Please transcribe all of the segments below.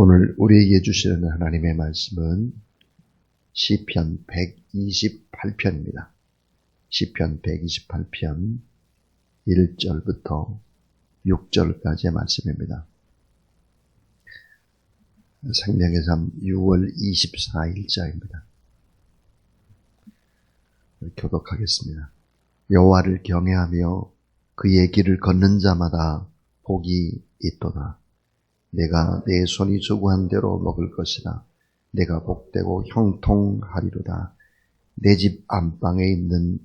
오늘 우리에게 주시는 하나님의 말씀은 시편 128편입니다. 시편 128편 1절부터 6절까지의 말씀입니다. 생명의 삶 6월 24일자입니다. 교독하겠습니다. 여호와를 경외하며 그의 길을 걷는 자마다 복이 있도다. 내가 내 손이 조구한 대로 먹을 것이라. 내가 복되고 형통하리로다. 내 집 안방에 있는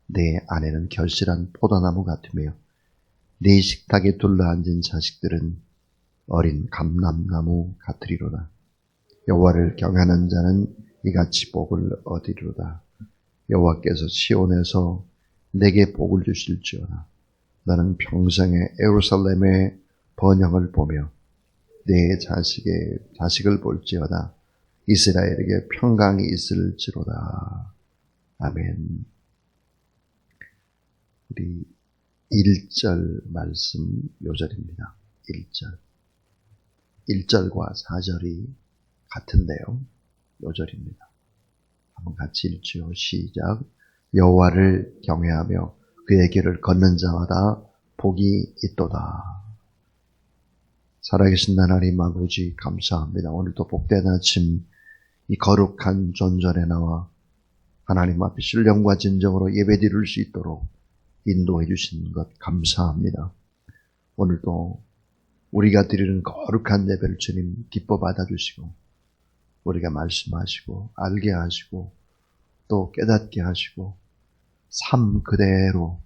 내 아내는 결실한 포도나무 같으며 내 식탁에 둘러앉은 자식들은 어린 감람나무 같으리로다. 여호와를 경외하는 자는 이같이 복을 얻으리로다. 여호와께서 시온에서 내게 복을 주실지어다. 나는 평생에 예루살렘의 번영을 보며 내 자식을 볼지어다. 이스라엘에게 평강이 있을지로다. 아멘. 우리 1절 말씀 요절입니다. 1절. 1절과 4절이 같은데요. 요절입니다. 한번 같이 읽죠. 시작. 여호와를 경외하며 그의 길을 걷는 자마다 복이 있도다. 살아계신 하나님 아버지 감사합니다. 오늘도 복된 아침 이 거룩한 존전에 나와 하나님 앞에 신령과 진정으로 예배드릴 수 있도록 인도해 주신 것 감사합니다. 오늘도 우리가 드리는 거룩한 예배를 주님 기뻐 받아주시고 우리가 말씀하시고 알게 하시고 또 깨닫게 하시고 삶 그대로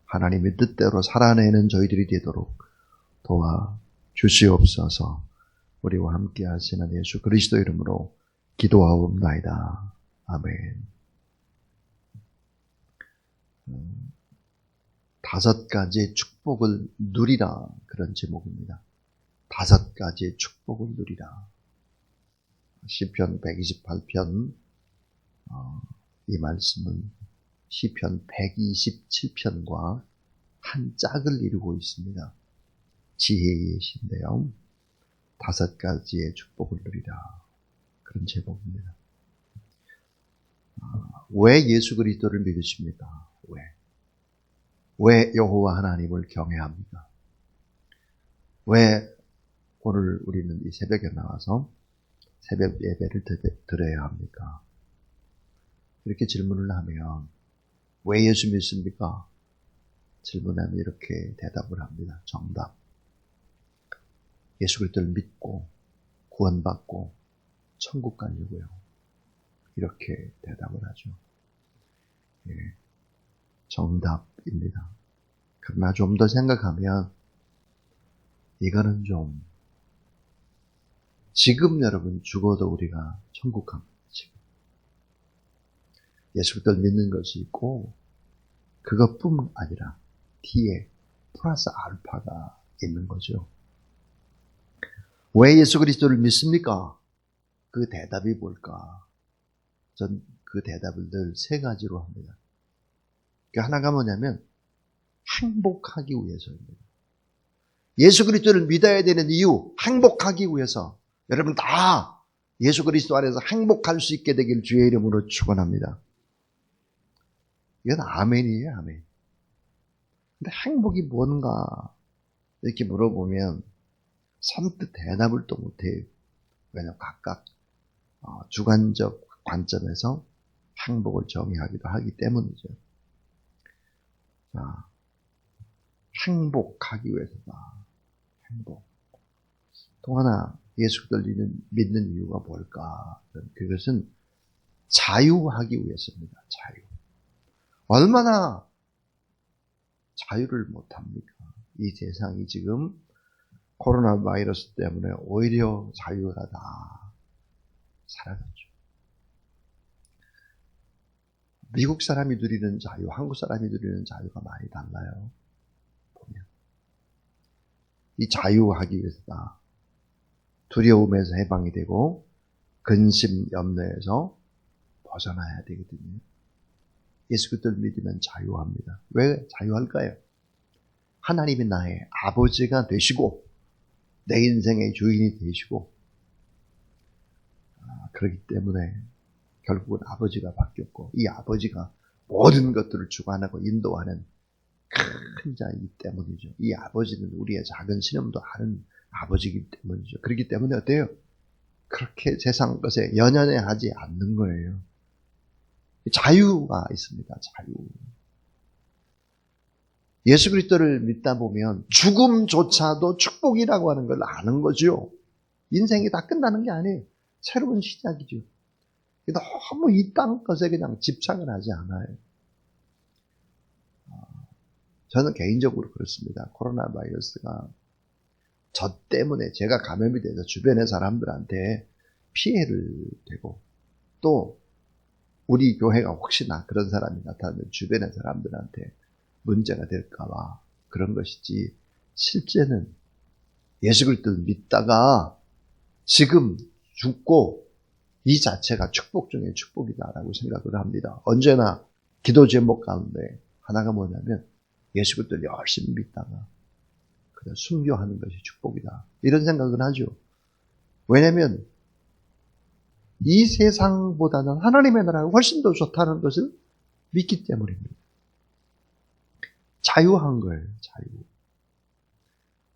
하나님의 뜻대로 살아내는 저희들이 되도록 도와 주시옵소서. 우리와 함께 하시는 예수 그리스도 이름으로 기도하옵나이다. 아멘. 5가지의 축복을 누리라, 그런 제목입니다. 5가지의 축복을 누리라. 시편 128편 이 말씀은 시편 127편과 한 짝을 이루고 있습니다. 지혜의 시인데요. 5가지의 축복을 누리라, 그런 제목입니다. 왜 예수 그리스도를 믿으십니까? 왜 여호와 하나님을 경외합니까? 왜 오늘 우리는 이 새벽에 나와서 새벽 예배를 드려야 합니까? 이렇게 질문을 하면 왜 예수 믿습니까? 질문하면 이렇게 대답을 합니다. 정답. 예수 그리스도를 믿고 구원받고 천국 가려고요. 이렇게 대답을 하죠. 예, 정답입니다. 그러나 좀 더 생각하면 이거는 좀 지금 여러분 죽어도 우리가 천국 갑니다. 지금. 예수 그리스도를 믿는 것이 있고 그것뿐 아니라 뒤에 플러스 알파가 있는 거죠. 왜 예수 그리스도를 믿습니까? 그 대답이 뭘까? 전 그 대답을 늘 3가지로 합니다. 그 하나가 뭐냐면 행복하기 위해서입니다. 예수 그리스도를 믿어야 되는 이유, 행복하기 위해서. 여러분 다 예수 그리스도 안에서 행복할 수 있게 되길 주의 이름으로 축원합니다. 이건 아멘이에요, 아멘. 근데 행복이 뭔가 이렇게 물어보면 선뜻 대답을 또 못해요. 왜냐하면 각각 주관적 관점에서 행복을 정의하기도 하기 때문이죠. 자, 행복하기 위해서다. 행복. 또 하나 예수 그리스도를 믿는 이유가 뭘까? 그것은 자유하기 위해서입니다. 자유. 얼마나 자유를 못합니까? 이 세상이 지금 코로나 바이러스 때문에 오히려 자유가 다 사라졌죠. 미국 사람이 누리는 자유, 한국 사람이 누리는 자유가 많이 달라요. 보면. 이 자유하기 위해서다. 두려움에서 해방이 되고 근심, 염려에서 벗어나야 되거든요. 예수 그리스도를 믿으면 자유합니다. 왜 자유할까요? 하나님이 나의 아버지가 되시고 내 인생의 주인이 되시고 그렇기 때문에 결국은 아버지가 바뀌었고, 이 아버지가 모든 것들을 주관하고 인도하는 큰 자이기 때문이죠. 이 아버지는 우리의 작은 신음도 아는 아버지이기 때문이죠. 그렇기 때문에 어때요? 그렇게 세상 것에 연연해하지 않는 거예요. 자유가 있습니다. 자유. 예수 그리스도를 믿다 보면 죽음조차도 축복이라고 하는 걸 아는 거죠. 인생이 다 끝나는 게 아니에요. 새로운 시작이죠. 너무 이 땅 것에 그냥 집착을 하지 않아요. 저는 개인적으로 그렇습니다. 코로나 바이러스가 저 때문에 제가 감염이 돼서 주변의 사람들한테 피해를 되고, 또 우리 교회가 혹시나 그런 사람이 나타나면 주변의 사람들한테 문제가 될까봐 그런 것이지, 실제는 예수 그리스도를 믿다가 지금 죽고 이 자체가 축복 중에 축복이다라고 생각을 합니다. 언제나 기도 제목 가운데 하나가 뭐냐면 예수 그리스도를 열심히 믿다가 그냥 순교하는 것이 축복이다, 이런 생각을 하죠. 왜냐하면 이 세상보다는 하나님의 나라가 훨씬 더 좋다는 것을 믿기 때문입니다. 자유한 거예요. 자유.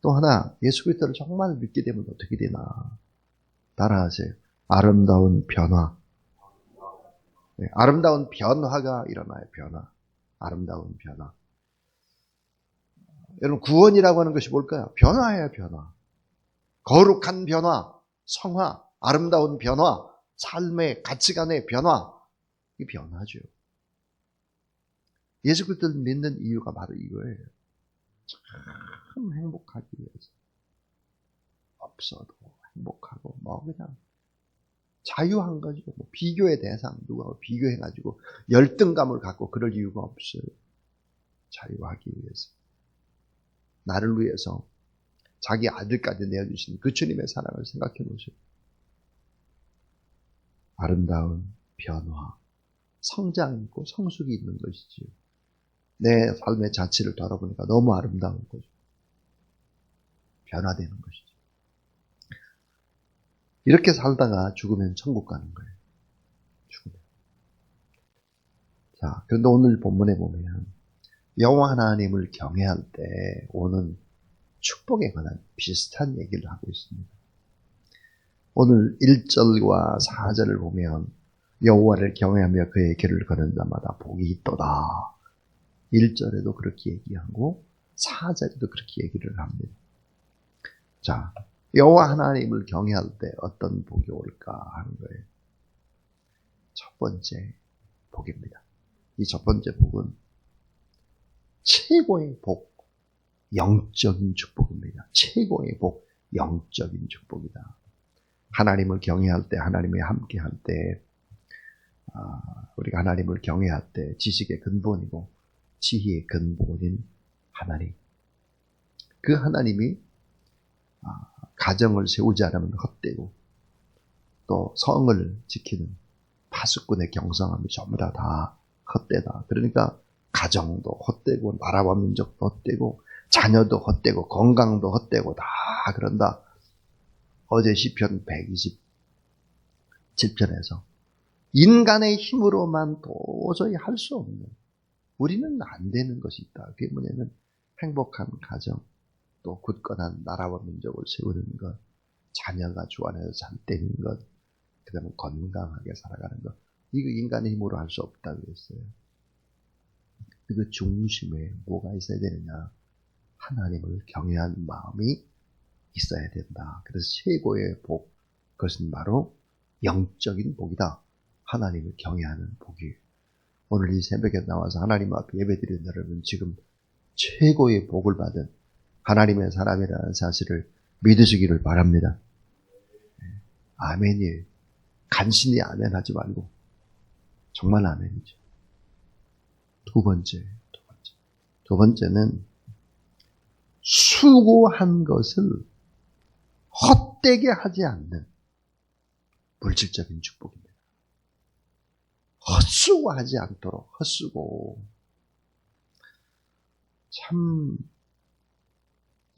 또 하나, 예수 그리스도를 정말 믿게 되면 어떻게 되나, 따라하세요. 아름다운 변화. 네, 아름다운 변화가 일어나요. 변화. 아름다운 변화. 여러분, 구원이라고 하는 것이 뭘까요? 변화예요. 변화. 거룩한 변화, 성화, 아름다운 변화, 삶의 가치관의 변화. 이 변화죠. 예수 그리스도를 믿는 이유가 바로 이거예요. 참 행복하기 위해서. 없어도 행복하고 그냥 자유한 거죠. 비교의 대상, 누가 비교해가지고 열등감을 갖고 그럴 이유가 없어요. 자유하기 위해서. 나를 위해서 자기 아들까지 내어주신 그 주님의 사랑을 생각해 보세요. 아름다운 변화, 성장 있고 성숙이 있는 것이지요. 내 삶의 자취를 돌아보니까 너무 아름다운 거죠. 변화되는 것이죠. 이렇게 살다가 죽으면 천국 가는 거예요. 죽으면. 자, 그런데 오늘 본문에 보면 여호와 하나님을 경외할 때 오는 축복에 관한 비슷한 얘기를 하고 있습니다. 오늘 1절과 4절을 보면 여호와를 경외하며 그의 길을 걷는 자마다 복이 있도다. 1절에도 그렇게 얘기하고 4절에도 그렇게 얘기를 합니다. 자, 여호와 하나님을 경외할 때 어떤 복이 올까 하는 거예요. 첫 번째 복입니다. 이 첫 번째 복은 최고의 복, 영적인 축복입니다. 최고의 복, 영적인 축복이다. 하나님을 경외할 때, 하나님이 함께할 때, 우리가 하나님을 경외할 때 지식의 근본이고 지혜의 근본인 하나님. 그 하나님이 가정을 세우지 않으면 헛되고, 또 성을 지키는 파수꾼의 경성함이 전부 다 헛되다. 그러니까 가정도 헛되고 나라와 민족도 헛되고 자녀도 헛되고 건강도 헛되고 다 그런다. 어제 시편 127편에서 인간의 힘으로만 도저히 할 수 없는, 우리는 안 되는 것이 있다. 그게 뭐냐면 행복한 가정, 또 굳건한 나라와 민족을 세우는 것, 자녀가 주안에서 잘 되는 것, 그 다음에 건강하게 살아가는 것, 이거 인간의 힘으로 할 수 없다고 했어요. 그 중심에 뭐가 있어야 되느냐? 하나님을 경외하는 마음이 있어야 된다. 그래서 최고의 복, 그것은 바로 영적인 복이다. 하나님을 경외하는 복이에요. 오늘 이 새벽에 나와서 하나님 앞에 예배드리는 여러분, 지금 최고의 복을 받은 하나님의 사람이라는 사실을 믿으시기를 바랍니다. 아멘이에요. 간신히 아멘하지 말고 정말 아멘이죠. 두 번째는 수고한 것을 헛되게 하지 않는 물질적인 축복입니다. 헛수고하지 않도록, 헛수고. 참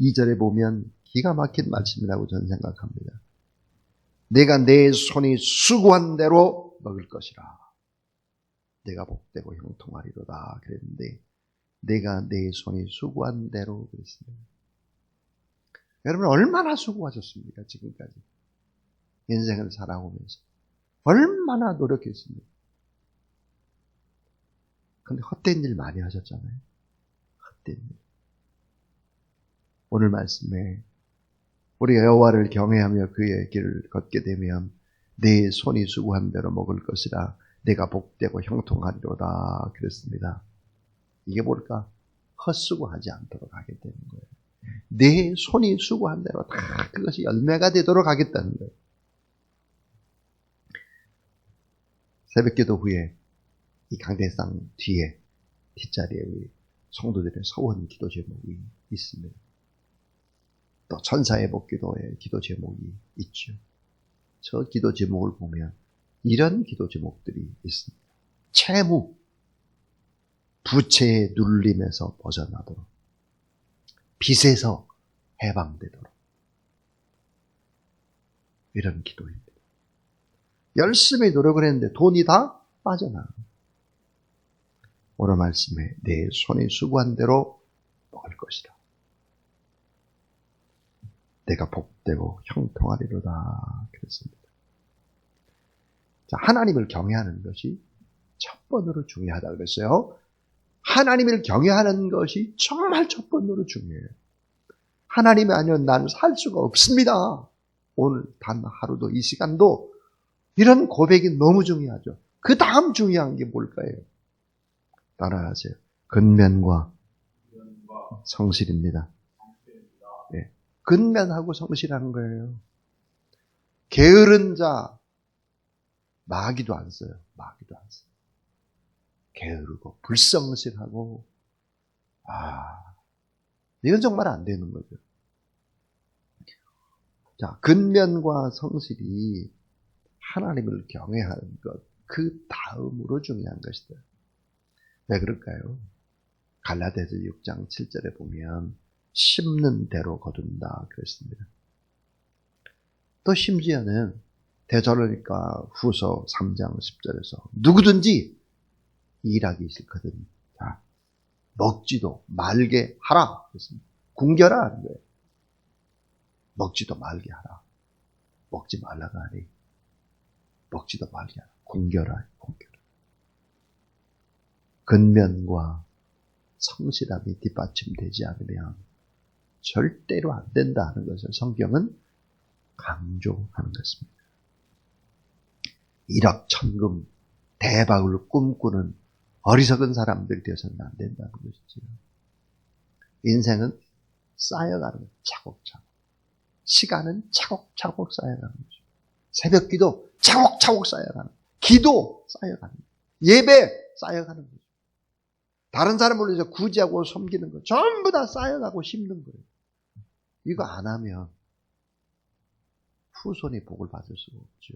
2절에 보면 기가 막힌 말씀이라고 저는 생각합니다. 내가 내 손이 수고한 대로 먹을 것이라. 내가 복되고 형통하리로다 그랬는데 내가 내 손이 수고한 대로 그랬습니다. 여러분 얼마나 수고하셨습니까? 지금까지 인생을 살아오면서 얼마나 노력했습니까? 근데 헛된 일 많이 하셨잖아요. 헛된 일. 오늘 말씀에 우리가 여호와를 경외하며 그의 길을 걷게 되면 내 손이 수고한 대로 먹을 것이라. 내가 복되고 형통하리로다 그랬습니다. 이게 뭘까? 헛수고하지 않도록 하게 되는 거예요. 내 손이 수고한 대로 다 그것이 열매가 되도록 하겠다는 거예요. 새벽기도 후에 이 강대상 뒤에 뒷자리에 우리 성도들의 서원 기도 제목이 있습니다. 또 천사의 복기도의 기도 제목이 있죠. 저 기도 제목을 보면 이런 기도 제목들이 있습니다. 채무, 부채의 눌림에서 벗어나도록, 빚에서 해방되도록, 이런 기도입니다. 열심히 노력을 했는데 돈이 다 빠져나가요. 오늘 말씀에 내 손이 수고한 대로 먹을 것이다. 내가 복되고 형통하리로다 그랬습니다. 자, 하나님을 경외하는 것이 첫 번으로 중요하다 그랬어요. 하나님을 경외하는 것이 정말 첫 번으로 중요해요. 하나님이 아니면 나는 살 수가 없습니다. 오늘 단 하루도 이 시간도 이런 고백이 너무 중요하죠. 그 다음 중요한 게 뭘까요? 따라하세요. 근면과 성실입니다. 네. 근면하고 성실하는 거예요. 게으른 자 마귀도 안 써요. 마귀도 안 써요. 게으르고 불성실하고 이건 정말 안 되는 거죠. 자, 근면과 성실이 하나님을 경외하는 것, 그 다음으로 중요한 것이다. 왜 그럴까요? 갈라디아서 6장 7절에 보면 심는 대로 거둔다 그랬습니다. 또 심지어는 데살로니가 후서 3장 10절에서 누구든지 일하기 싫거든 자, 먹지도 말게 하라 그랬습니다. 굶겨라 하는 거예요. 먹지도 말게 하라. 먹지 말라가 아니 먹지도 말게 하라. 굶겨라. 근면과 성실함이 뒷받침되지 않으면 절대로 안 된다는 것을 성경은 강조하는 것입니다. 일확천금 대박을 꿈꾸는 어리석은 사람들이 되어서는 안 된다는 것이죠. 인생은 쌓여가는 거예요. 차곡차곡. 시간은 차곡차곡 쌓여가는 거죠. 새벽기도 차곡차곡 쌓여가는 거예요. 기도 쌓여가는 거예요. 예배 쌓여가는 거죠. 다른 사람을 위해서 구제하고 섬기는 거 전부 다 쌓여가고 심는 거예요. 이거 안 하면 후손이 복을 받을 수가 없죠.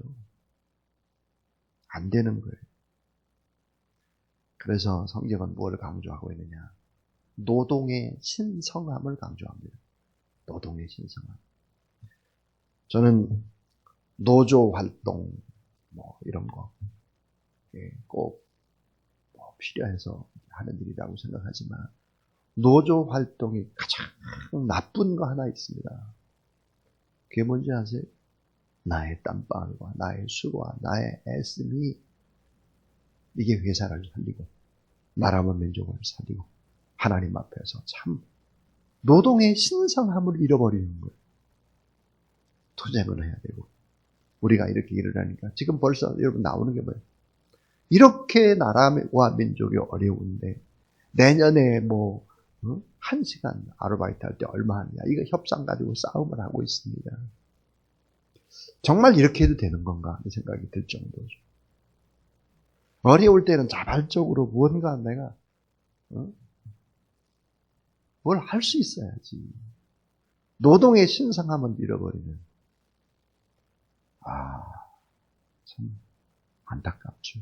안 되는 거예요. 그래서 성경은 무엇을 강조하고 있느냐? 노동의 신성함을 강조합니다. 노동의 신성함. 저는 노조 활동 이런 거 꼭 필요해서 하는 일이라고 생각하지만 노조 활동이 가장 나쁜 거 하나 있습니다. 그게 뭔지 아세요? 나의 땀방울과 나의 수고와 나의 애씀이 이게 회사를 살리고 나라와 민족을 살리고 하나님 앞에서 참 노동의 신성함을 잃어버리는 거예요. 투쟁을 해야 되고 우리가 이렇게 일을 하니까 지금 벌써 여러분 나오는 게 뭐예요? 이렇게 나라와 민족이 어려운데 내년에 1시간 아르바이트 할 때 얼마 하느냐 이거 협상 가지고 싸움을 하고 있습니다. 정말 이렇게 해도 되는 건가 하는 생각이 들 정도죠. 어려울 때는 자발적으로 무언가 내가 뭘 할 수 있어야지. 노동의 신성함을 잃어버리면 참 안타깝죠.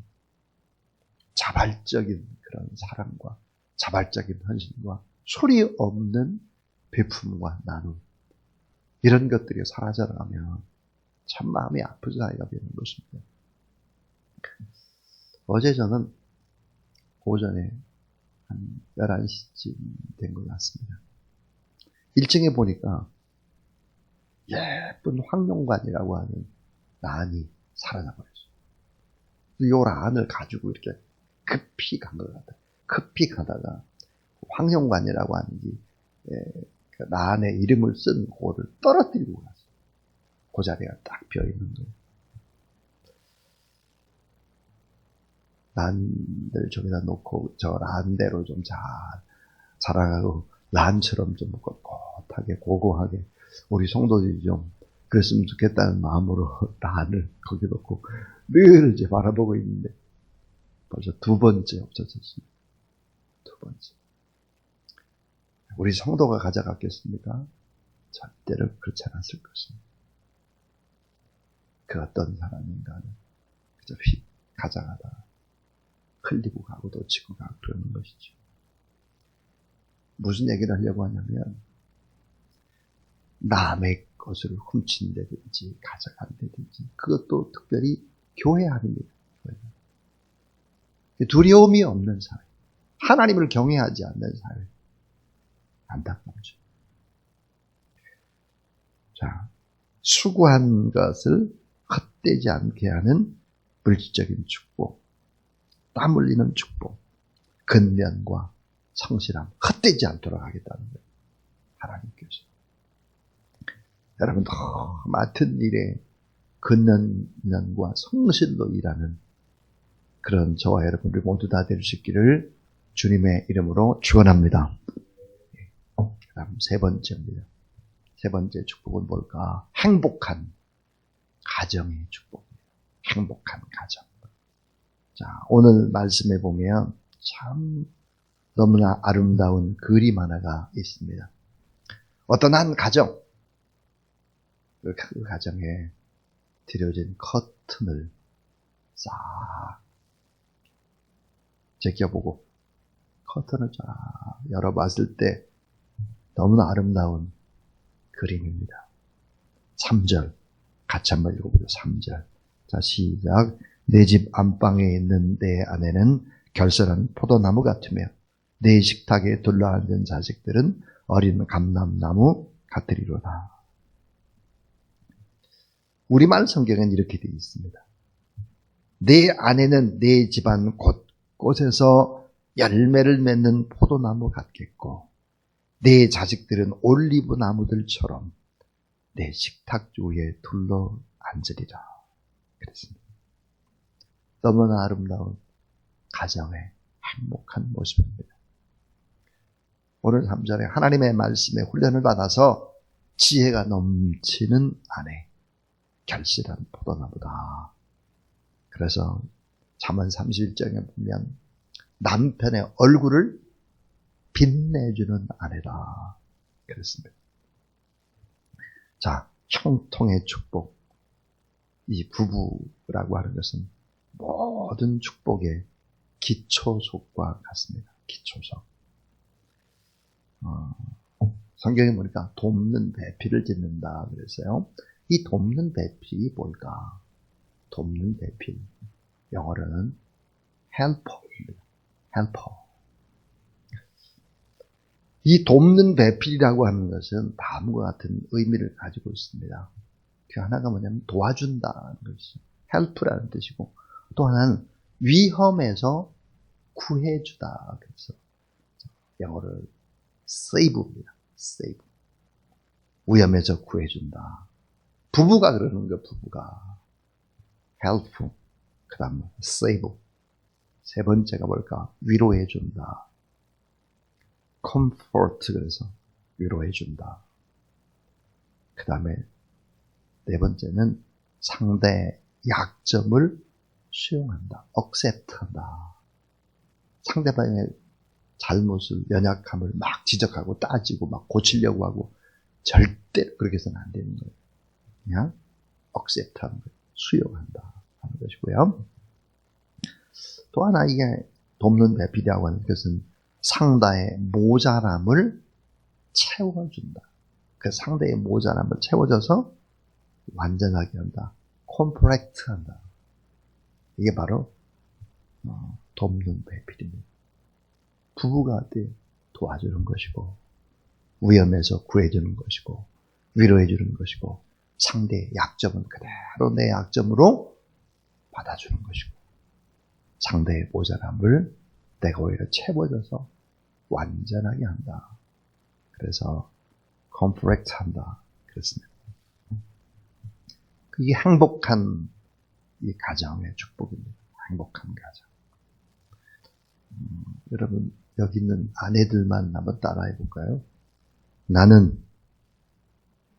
자발적인 그런 사랑과 자발적인 헌신과 소리 없는 베품과 나눔 이런 것들이 사라져가면 참 마음이 아픈 사이가 되는 것입니다. 어제 저는 오전에 한 11시쯤 된 것 같습니다. 1층에 보니까 예쁜 황룡관이라고 하는 란이 사라져버렸어요. 이 란을 가지고 이렇게 급히 간 것 같아요. 급히 가다가 황룡관이라고 하는 그 란의 이름을 쓴 고를 떨어뜨리고 갔어요. 그 자리가 딱 비어있는 거예요. 란들 저기다 놓고 저 란대로 좀 잘 자라가고 란처럼 좀 꼿꼿하게 고고하게 우리 성도들이 좀 그랬으면 좋겠다는 마음으로 란을 거기 놓고 늘 이제 바라보고 있는데 벌써 2번째 없어졌습니다. 2번째. 우리 성도가 가져갔겠습니까? 절대로 그렇지 않았을 것입니다. 그 어떤 사람인가는 그저 휙 가져가다가 흘리고 가고 놓치고 가고 그러는 것이죠. 무슨 얘기를 하려고 하냐면 남의 것을 훔친다든지 가져간다든지 그것도 특별히 교회 아닙니다. 두려움이 없는 사회, 하나님을 경외하지 않는 사회, 안타깝죠. 자, 수고한 것을 헛되지 않게 하는 물질적인 축복, 땀 흘리는 축복, 근면과 성실함, 헛되지 않도록 하겠다는 거예요. 하나님께서. 여러분, 맡은 일에 근면과 성실로 일하는 그런 저와 여러분들 모두 다 될 수 있기를 주님의 이름으로 축원합니다. 다음 3번째입니다. 3번째 축복은 뭘까? 행복한 가정의 축복입니다. 행복한 가정. 자, 오늘 말씀에 보면 참 너무나 아름다운 그림 하나가 있습니다. 어떤 한 가정, 그 가정에 들여진 커튼을 싹 제껴보고 커튼을 쫙 열어봤을 때 너무나 아름다운 그림입니다. 3절 같이 한번 읽어보죠. 3절. 자, 시작. 내 집 안방에 있는 내 아내는 결실한 포도나무 같으며 내 식탁에 둘러앉은 자식들은 어린 감람나무 같으리로다. 우리말 성경은 이렇게 되어 있습니다. 내 아내는 내 집안 곳곳에서 열매를 맺는 포도나무 같겠고 내 자식들은 올리브 나무들처럼 내 식탁 위에 둘러 앉으리라. 그랬습니다. 너무나 아름다운 가정의 행복한 모습입니다. 오늘 3절에 하나님의 말씀에 훈련을 받아서 지혜가 넘치는 아내, 결실한 포도나무다. 그래서 잠언 31장에 보면 남편의 얼굴을 빛내주는 아내다. 그랬습니다. 자, 형통의 축복. 이 부부라고 하는 것은 모든 축복의 기초석과 같습니다. 기초석. 성경에 보니까 돕는 배필을 짓는다 그랬어요. 이 돕는 배필이 뭘까? 돕는 배필. 영어로는 helper입니다. helper. 이 돕는 배필이라고 하는 것은 다음과 같은 의미를 가지고 있습니다. 그 하나가 뭐냐면 도와준다는 것이죠. help라는 뜻이고 또 하나는 위험에서 구해주다. 그래서 영어로 save입니다. save. 위험에서 구해준다. 부부가 그러는 거예요. 부부가. help. 그 다음 save. 세 번째가 뭘까? 위로해준다. comfort. 그래서 위로해준다. 그 다음에 네 번째는 상대의 약점을 수용한다. accept한다. 상대방의 잘못을, 연약함을 막 지적하고 따지고 막 고치려고 하고 절대 그렇게 해서는 안 되는 거예요. 그냥 accept하는 거예요. 수용한다 하는 것이고요. 또 하나 이게 돕는 배필이라고 하는 것은 상대의 모자람을 채워준다. 그 상대의 모자람을 채워줘서 완전하게 한다. 컴플렉트 한다. 이게 바로 돕는 배필입니다. 부부가 도와주는 것이고, 위험에서 구해주는 것이고, 위로해주는 것이고, 상대의 약점은 그대로 내 약점으로 받아주는 것이고, 상대의 모자람을 내가 오히려 채워줘서 완전하게 한다. 그래서 컴플렉트 한다. 그렇습니다. 그게 행복한 이 가정의 축복입니다. 행복한 가정. 여러분, 여기 있는 아내들만 한번 따라해 볼까요? 나는,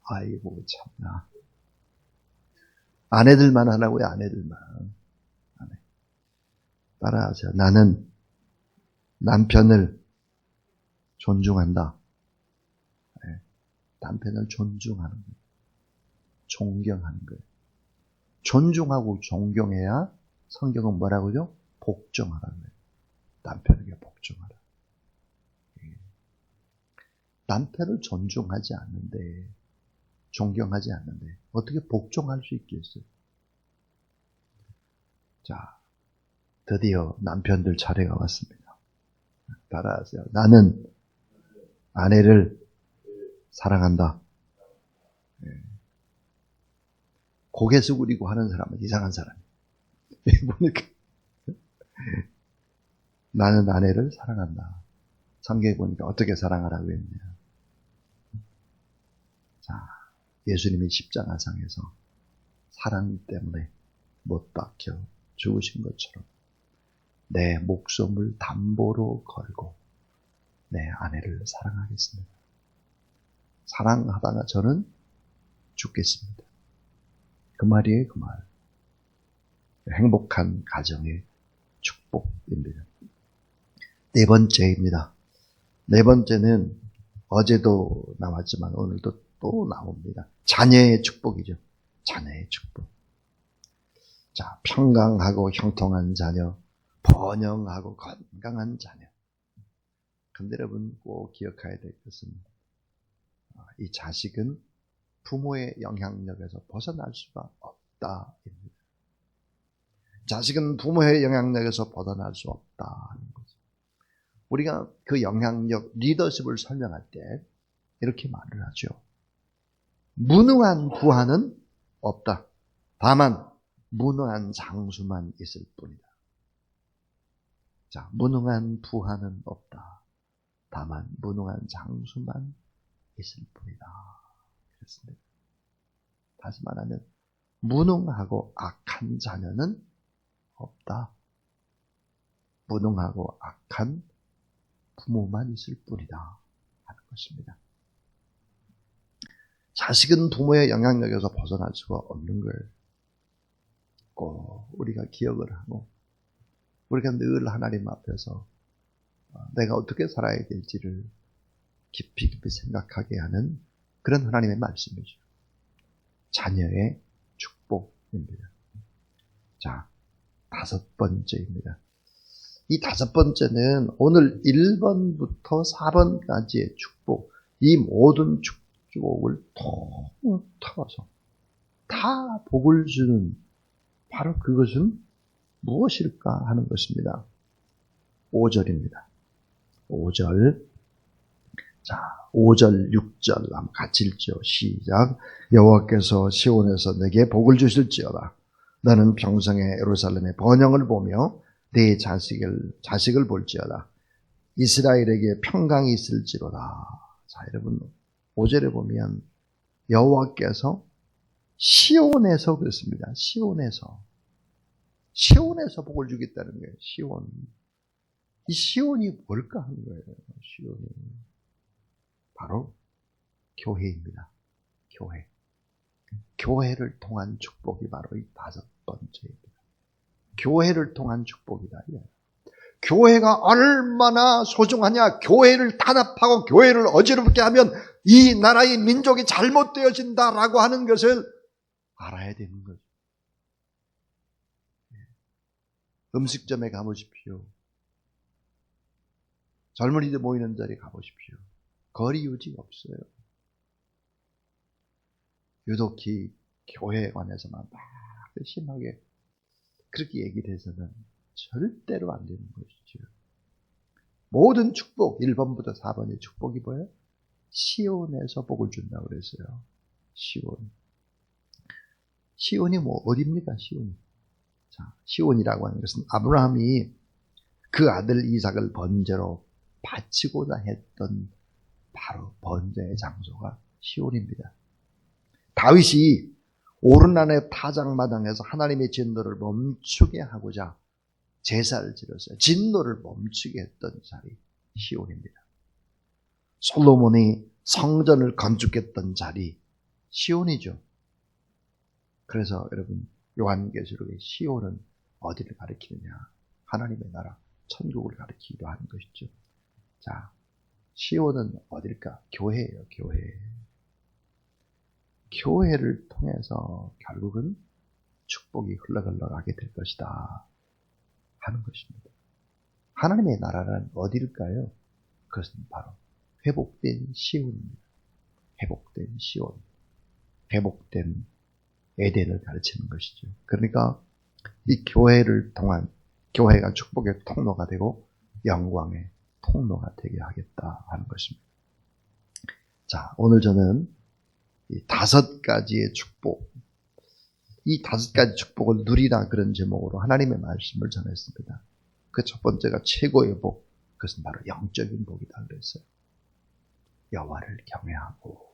아이고, 참나. 아내들만 하라고요, 아내들만. 아내. 따라하세요. 나는 남편을 존중한다. 네. 남편을 존중하는 거예요. 존경하는 거예요. 존중하고 존경해야 성경은 뭐라고 하죠? 복종하라는 거예요. 남편에게 복종하라. 남편을 존중하지 않는데, 존경하지 않는데 어떻게 복종할 수 있겠어요? 자, 드디어 남편들 차례가 왔습니다. 따라하세요. 나는 아내를 사랑한다. 고개 숙이고 하는 사람은 이상한 사람이에요. 보니까 나는 아내를 사랑한다. 성경에 보니까 어떻게 사랑하라고 했냐. 자, 예수님이 십자가상에서 사랑 때문에 못 박혀 죽으신 것처럼 내 목숨을 담보로 걸고 내 아내를 사랑하겠습니다. 사랑하다가 저는 죽겠습니다. 그 말이에요, 그 말. 행복한 가정의 축복입니다. 네 번째입니다. 네 번째는 어제도 나왔지만 오늘도 또 나옵니다. 자녀의 축복이죠. 자녀의 축복. 자, 평강하고 형통한 자녀, 번영하고 건강한 자녀. 근데 여러분 꼭 기억해야 될 것은 이 자식은 부모의 영향력에서 벗어날 수가 없다입니다. 자식은 부모의 영향력에서 벗어날 수 없다는 거죠. 우리가 그 영향력, 리더십을 설명할 때 이렇게 말을 하죠. 무능한 부하는 없다. 다만 무능한 장수만 있을 뿐이다. 자, 무능한 부하는 없다. 다만 무능한 장수만 있을 뿐이다. 그렇습니다. 다시 말하면 무능하고 악한 자녀는 없다. 무능하고 악한 부모만 있을 뿐이다 하는 것입니다. 자식은 부모의 영향력에서 벗어날 수가 없는 걸 꼭 우리가 기억을 하고 우리가 늘 하나님 앞에서 내가 어떻게 살아야 될지를 깊이 생각하게 하는 그런 하나님의 말씀이죠. 자녀의 축복입니다. 자, 다섯 번째입니다. 이 다섯 번째는 오늘 1번부터 4번까지의 축복, 이 모든 축복을 통틀어서 다 복을 주는 바로 그것은 무엇일까 하는 것입니다. 5절입니다. 5절. 자, 5절, 6절 한번 같이 읽죠. 시작. 여호와께서 시온에서 내게 복을 주실지어다. 너는 평생에 예루살렘의 번영을 보며 네 자식을 볼지어다. 이스라엘에게 평강이 있을지로다. 자, 여러분 5절에 보면 여호와께서 시온에서 그랬습니다. 시온에서 복을 주겠다는 거예요. 시온. 이 시온이 뭘까 하는 거예요. 시온이 바로 교회입니다. 교회. 교회를 통한 축복이 바로 이 다섯 번째입니다. 교회를 통한 축복이다. 교회가 얼마나 소중하냐. 교회를 탄압하고 교회를 어지럽게 하면 이 나라의 민족이 잘못되어진다라고 하는 것을 알아야 되는 거죠. 음식점에 가보십시오. 젊은이들 모이는 자리에 가보십시오. 거리 유지가 없어요. 유독히 교회에 관해서만 막 심하게 그렇게 얘기를 해서는 절대로 안 되는 것이죠. 모든 축복, 1번부터 4번의 축복이 뭐예요? 시온에서 복을 준다고 그랬어요. 시온. 시온이 뭐 어디입니까? 시온. 자, 시온이라고 하는 것은 아브라함이 그 아들 이삭을 번제로 바치고자 했던 바로 번제의 장소가 시온입니다. 다윗이 오르난의 타작마당에서 하나님의 진노를 멈추게 하고자 제사를 지었어요. 진노를 멈추게 했던 자리 시온입니다. 솔로몬이 성전을 건축했던 자리 시온이죠. 그래서 여러분 요한계시록의 시온은 어디를 가리키느냐? 하나님의 나라 천국을 가리키기도 하는 것이죠. 자, 시온은 어딜까? 교회예요. 교회. 교회를 통해서 결국은 축복이 흘러가게 될 것이다 하는 것입니다. 하나님의 나라는 어디일까요? 그것은 바로 회복된 시온입니다. 회복된 시온. 회복된 에덴을 가르치는 것이죠. 그러니까 이 교회를 통한 교회가 축복의 통로가 되고 영광의 통로가 되게 하겠다 하는 것입니다. 자, 오늘 저는 이 5가지의 축복, 이 5가지 축복을 누리라 그런 제목으로 하나님의 말씀을 전했습니다. 그 첫 번째가 최고의 복, 그것은 바로 영적인 복이다 그랬어요. 여호와를 경외하고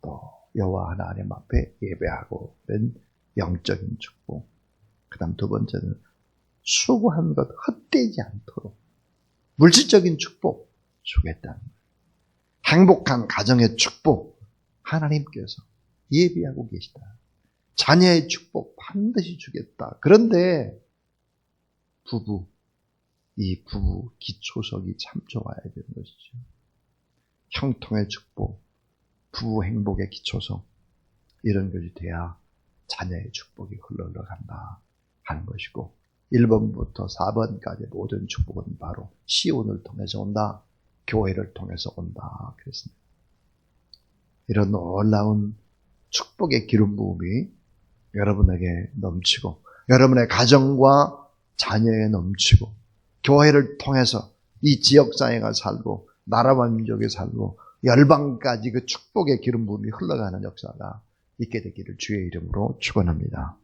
또 여호와 하나님 앞에 예배하고 그런 영적인 축복. 그 다음 두 번째는 수고한 것 헛되지 않도록 물질적인 축복 주겠다는 거예요. 행복한 가정의 축복 하나님께서 예비하고 계시다. 자녀의 축복 반드시 주겠다. 그런데 이 부부 기초석이 참 좋아야 되는 것이죠. 형통의 축복, 부부 행복의 기초석, 이런 것이 돼야 자녀의 축복이 흘러간다 하는 것이고 1번부터 4번까지 모든 축복은 바로 시온을 통해서 온다. 교회를 통해서 온다. 그랬습니다. 이런 놀라운 축복의 기름 부음이 여러분에게 넘치고 여러분의 가정과 자녀에 넘치고 교회를 통해서 이 지역사회가 살고 나라와 민족이 살고 열방까지 그 축복의 기름 부음이 흘러가는 역사가 있게 되기를 주의 이름으로 축원합니다.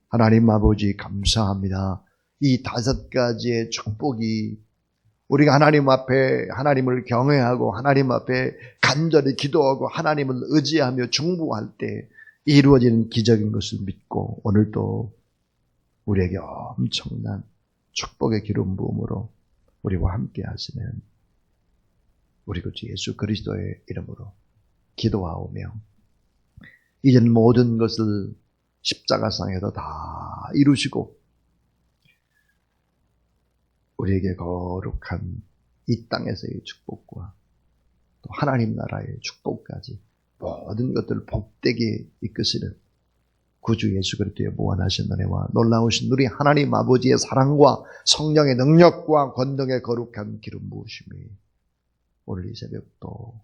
하나님 아버지 감사합니다. 이 5가지의 축복이 우리가 하나님 앞에 하나님을 경외하고 하나님 앞에 간절히 기도하고 하나님을 의지하며 중보할 때 이루어지는 기적인 것을 믿고 오늘도 우리에게 엄청난 축복의 기름 부음으로 우리와 함께 하시는 우리 주 예수 그리스도의 이름으로 기도하오며 이제는 모든 것을 십자가상에서 다 이루시고 우리에게 거룩한 이 땅에서의 축복과 또 하나님 나라의 축복까지 모든 것들을 복되게 이끄시는 구주 예수 그리스도의 무한하신 은혜와 놀라우신 우리 하나님 아버지의 사랑과 성령의 능력과 권능의 거룩한 기름 부으심이 오늘 이 새벽도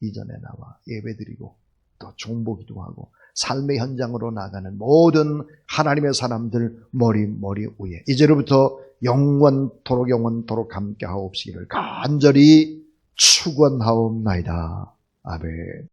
이전에 나와 예배드리고 또 중보기도 하고 삶의 현장으로 나가는 모든 하나님의 사람들 머리 위에 이제로부터 영원토록 함께 하옵시기를 간절히 축원하옵나이다. 아멘.